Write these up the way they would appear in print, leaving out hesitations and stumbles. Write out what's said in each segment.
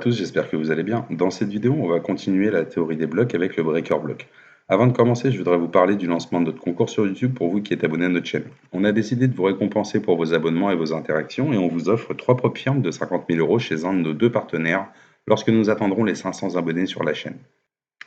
tous, j'espère que vous allez bien. Dans cette vidéo, on va continuer la théorie des blocs avec le breaker block. Avant de commencer, je voudrais vous parler du lancement de notre concours sur YouTube pour vous qui êtes abonnés à notre chaîne. On a décidé de vous récompenser pour vos abonnements et vos interactions et on vous offre 3 propres firmes de 50 000 € chez un de nos 2 partenaires lorsque nous atteindrons les 500 abonnés sur la chaîne.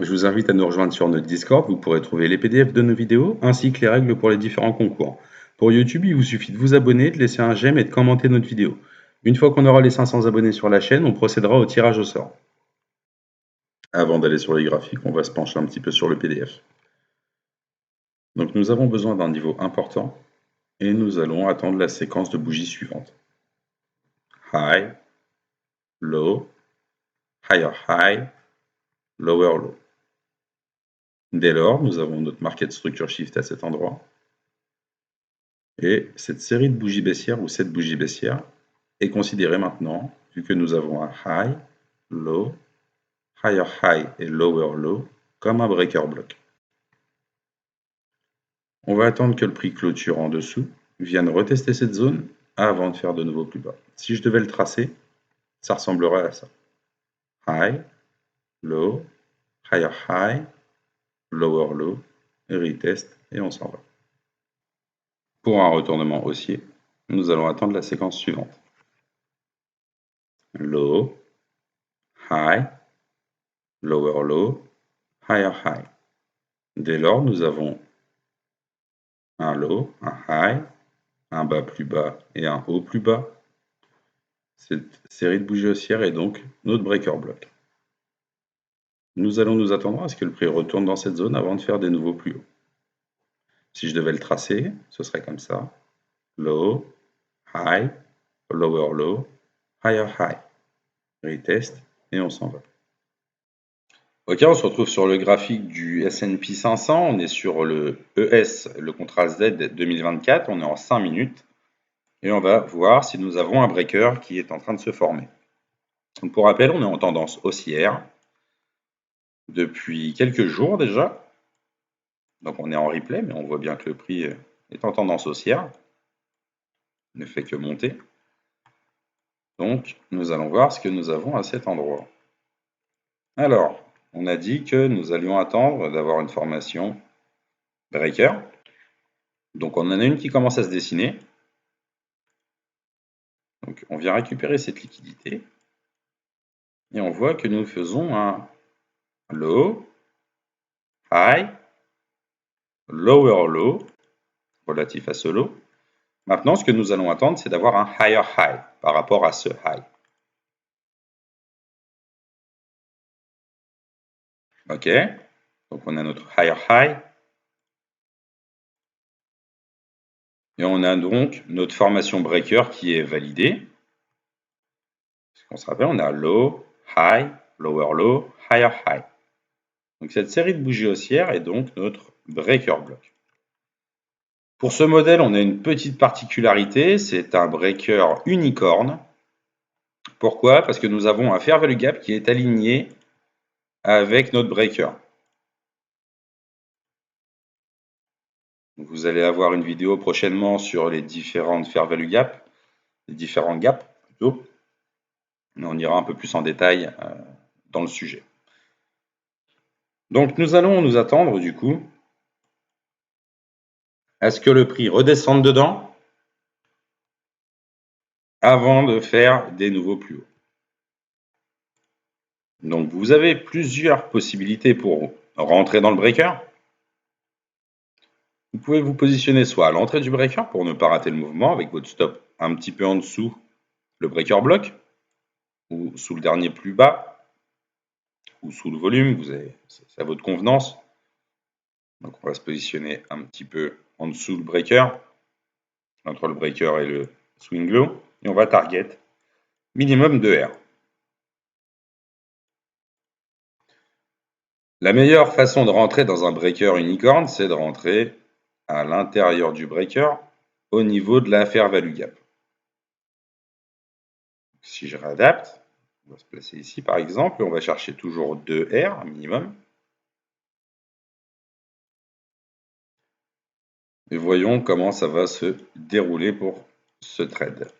Je vous invite à nous rejoindre sur notre Discord, vous pourrez trouver les PDF de nos vidéos ainsi que les règles pour les différents concours. Pour YouTube, il vous suffit de vous abonner, de laisser un j'aime et de commenter notre vidéo. Une fois qu'on aura les 500 abonnés sur la chaîne, on procédera au tirage au sort. Avant d'aller sur les graphiques, on va se pencher un petit peu sur le PDF. Donc nous avons besoin d'un niveau important et nous allons attendre la séquence de bougies suivante. High, low, higher high, lower low. Dès lors, nous avons notre market structure shift à cet endroit. Et cette série de bougies baissières ou cette bougie baissière est considérée maintenant, vu que nous avons un high, low, higher high et lower low, comme un breaker block. On va attendre que le prix clôture en dessous vienne retester cette zone avant de faire de nouveau plus bas. Si je devais le tracer, ça ressemblerait à ça. High, low, higher high, lower low, retest et on s'en va. Pour un retournement haussier, nous allons attendre la séquence suivante. Low, high, lower low, higher high. Dès lors, nous avons un low, un high, un bas plus bas et un haut plus bas. Cette série de bougies haussières est donc notre breaker block. Nous allons nous attendre à ce que le prix retourne dans cette zone avant de faire des nouveaux plus hauts. Si je devais le tracer, ce serait comme ça. Low, high, lower low, higher high. Retest et on s'en va. Ok, on se retrouve sur le graphique du S&P 500. On est sur le ES, le contrat Z 2024. On est en 5 minutes. Et on va voir si nous avons un breaker qui est en train de se former. Donc pour rappel, on est en tendance haussière depuis quelques jours déjà. Donc on est en replay, mais on voit bien que le prix est en tendance haussière. Ne fait que monter. Donc nous allons voir ce que nous avons à cet endroit. Alors, on a dit que nous allions attendre d'avoir une formation breaker. Donc on en a une qui commence à se dessiner. Donc on vient récupérer cette liquidité. Et on voit que nous faisons un low, high, lower low, relatif à ce low. Maintenant, ce que nous allons attendre, c'est d'avoir un higher high par rapport à ce high. Ok, donc on a notre higher high. Et on a donc notre formation breaker qui est validée. On se rappelle, on a low, high, lower low, higher high. Donc cette série de bougies haussières est donc notre breaker block. Pour ce modèle, on a une petite particularité, c'est un breaker unicorn. Pourquoi? Parce que nous avons un fair value gap qui est aligné avec notre breaker. Vous allez avoir une vidéo prochainement sur les différentes fair value gap, les différents gaps plutôt. Mais on ira un peu plus en détail dans le sujet. Donc nous allons nous attendre du coup à ce que le prix redescende dedans avant de faire des nouveaux plus hauts. Donc vous avez plusieurs possibilités pour rentrer dans le breaker. Vous pouvez vous positionner soit à l'entrée du breaker pour ne pas rater le mouvement avec votre stop un petit peu en dessous le breaker block ou sous le dernier plus bas ou sous le volume, c'est à votre convenance. Donc on va se positionner un petit peu en dessous le breaker, entre le breaker et le swing low, et on va target minimum de R. La meilleure façon de rentrer dans un breaker unicorn, c'est de rentrer à l'intérieur du breaker au niveau de la fair value gap. Si je réadapte, on va se placer ici par exemple, et on va chercher toujours 2 R minimum. Et voyons comment ça va se dérouler pour ce trade.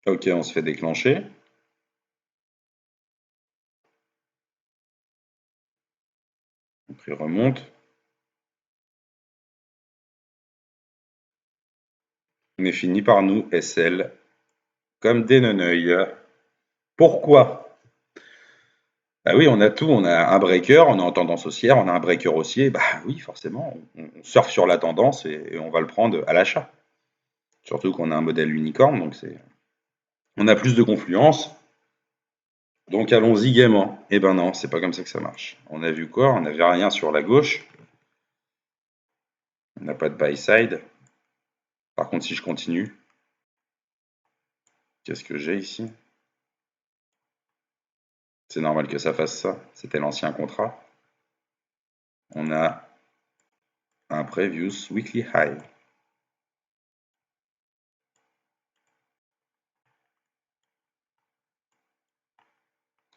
Ok, on se fait déclencher. Le prix remonte. Mais finit par nous SL comme des neneuils. Pourquoi? Bah oui, on a tout. On a un breaker, on est en tendance haussière, on a un breaker haussier. Bah oui, forcément, on surfe sur la tendance et on va le prendre à l'achat. Surtout qu'on a un modèle unicorn, donc on a plus de confluence. Donc allons-y gaiement. Eh ben non, c'est pas comme ça que ça marche. On a vu quoi? On n'avait rien sur la gauche. On n'a pas de buy side. Par contre, si je continue, qu'est-ce que j'ai ici? C'est normal que ça fasse ça. C'était l'ancien contrat. On a un previous weekly high.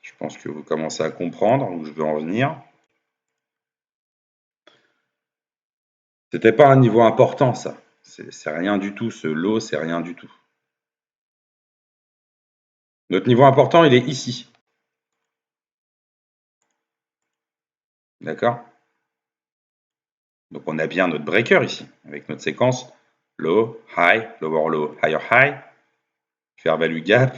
Je pense que vous commencez à comprendre où je veux en venir. C'était pas un niveau important, ça. C'est rien du tout. Ce lot, c'est rien du tout. Notre niveau important, il est ici. D'accord? Donc on a bien notre breaker ici, avec notre séquence low, high, lower low, higher high, fair value gap.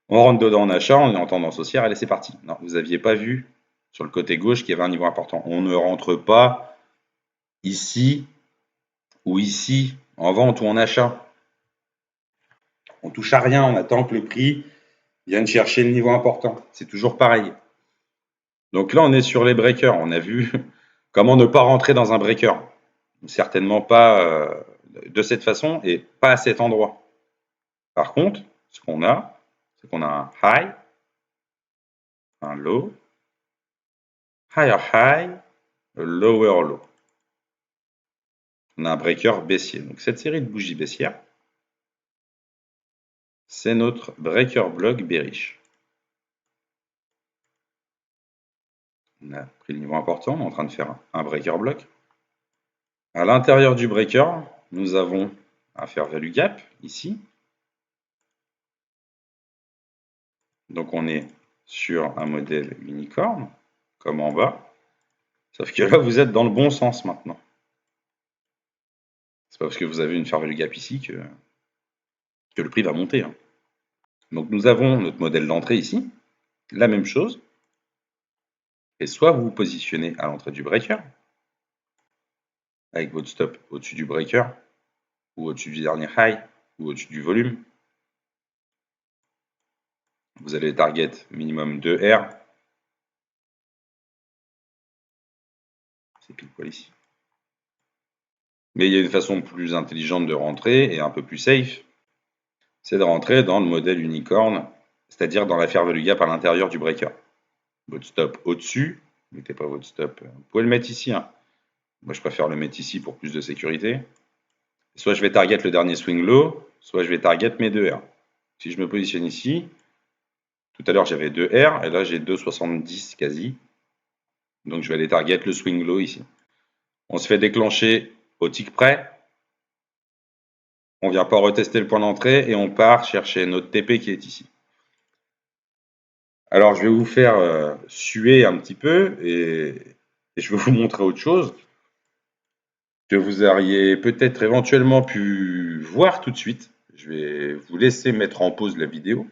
On rentre dedans en achat, on est en tendance haussière, allez c'est parti. Non, vous n'aviez pas vu sur le côté gauche qu'il y avait un niveau important. On ne rentre pas ici ou ici en vente ou en achat. On touche à rien, on attend que le prix vienne chercher le niveau important. C'est toujours pareil. Donc là, on est sur les breakers. On a vu comment ne pas rentrer dans un breaker. Certainement pas de cette façon et pas à cet endroit. Par contre, ce qu'on a, c'est qu'on a un high, un low, higher high, lower low. On a un breaker baissier. Donc cette série de bougies baissières, c'est notre breaker block bearish. On a pris le niveau important, on est en train de faire un breaker block. À l'intérieur du breaker, nous avons un fair value gap ici. Donc on est sur un modèle unicorn, comme en bas. Sauf que là, vous êtes dans le bon sens maintenant. C'est pas parce que vous avez une fair value gap ici que le prix va monter, hein. Donc nous avons notre modèle d'entrée ici, la même chose. Et soit vous vous positionnez à l'entrée du breaker, avec votre stop au-dessus du breaker, ou au-dessus du dernier high, ou au-dessus du volume. Vous allez target minimum 2R. C'est pile poil ici. Mais il y a une façon plus intelligente de rentrer et un peu plus safe. C'est de rentrer dans le modèle unicorn, c'est-à-dire dans la fair value gap à l'intérieur du breaker. Votre stop au-dessus, mettez pas votre stop, vous pouvez le mettre ici, hein. Moi je préfère le mettre ici pour plus de sécurité. Soit je vais target le dernier swing low, soit je vais target mes 2R. Si je me positionne ici, tout à l'heure j'avais 2R et là j'ai 2,70 quasi. Donc je vais aller target le swing low ici. On se fait déclencher au tick près. On vient pas retester le point d'entrée et on part chercher notre TP qui est ici. Alors je vais vous faire suer un petit peu et je vais vous montrer autre chose que vous auriez peut-être éventuellement pu voir tout de suite. Je vais vous laisser mettre en pause la vidéo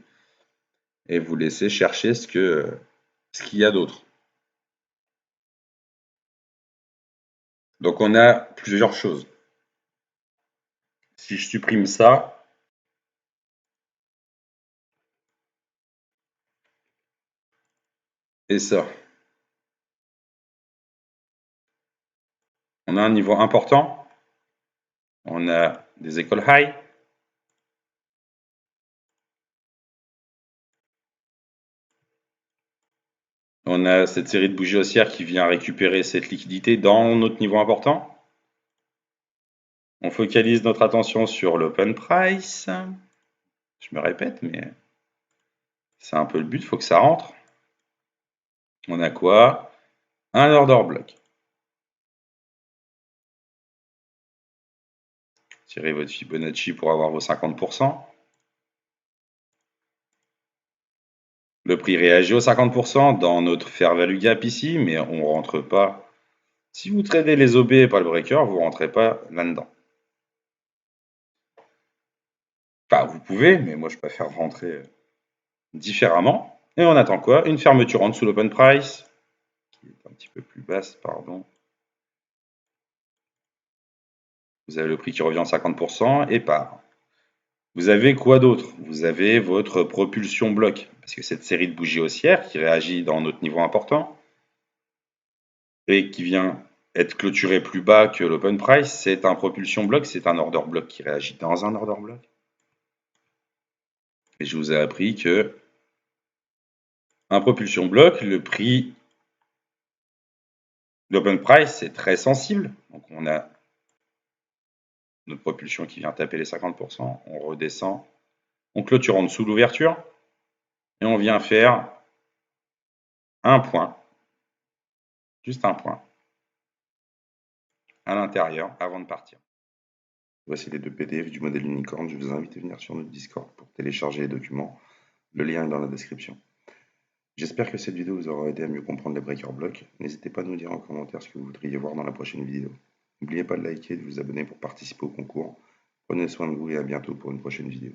et vous laisser chercher ce qu'il y a d'autre. Donc on a plusieurs choses. Si je supprime ça, et ça, on a un niveau important, on a des écoles high, on a cette série de bougies haussières qui vient récupérer cette liquidité dans notre niveau important. On focalise notre attention sur l'open price. Je me répète, mais c'est un peu le but, il faut que ça rentre. On a quoi? Un order block. Tirez votre Fibonacci pour avoir vos 50%. Le prix réagit aux 50% dans notre fair value gap ici, mais on rentre pas. Si vous tradez les OB et pas le breaker, vous rentrez pas là-dedans. Enfin, vous pouvez, mais moi je préfère rentrer différemment. Et on attend quoi? Une fermeture en dessous de l'open price, qui est un petit peu plus basse, pardon. Vous avez le prix qui revient à 50% et part. Vous avez quoi d'autre? Vous avez votre propulsion bloc, parce que cette série de bougies haussières qui réagit dans notre niveau important et qui vient être clôturée plus bas que l'open price, c'est un propulsion bloc, c'est un order block qui réagit dans un order block. Et je vous ai appris que un propulsion bloc, le prix d'open price, c'est très sensible. Donc on a notre propulsion qui vient taper les 50%, on redescend, on clôture en dessous de l'ouverture et on vient faire un point, juste un point, à l'intérieur avant de partir. Voici les deux PDF du modèle unicorn. Je vous invite à venir sur notre Discord pour télécharger les documents. Le lien est dans la description. J'espère que cette vidéo vous aura aidé à mieux comprendre les breaker blocks. N'hésitez pas à nous dire en commentaire ce que vous voudriez voir dans la prochaine vidéo. N'oubliez pas de liker et de vous abonner pour participer au concours. Prenez soin de vous et à bientôt pour une prochaine vidéo.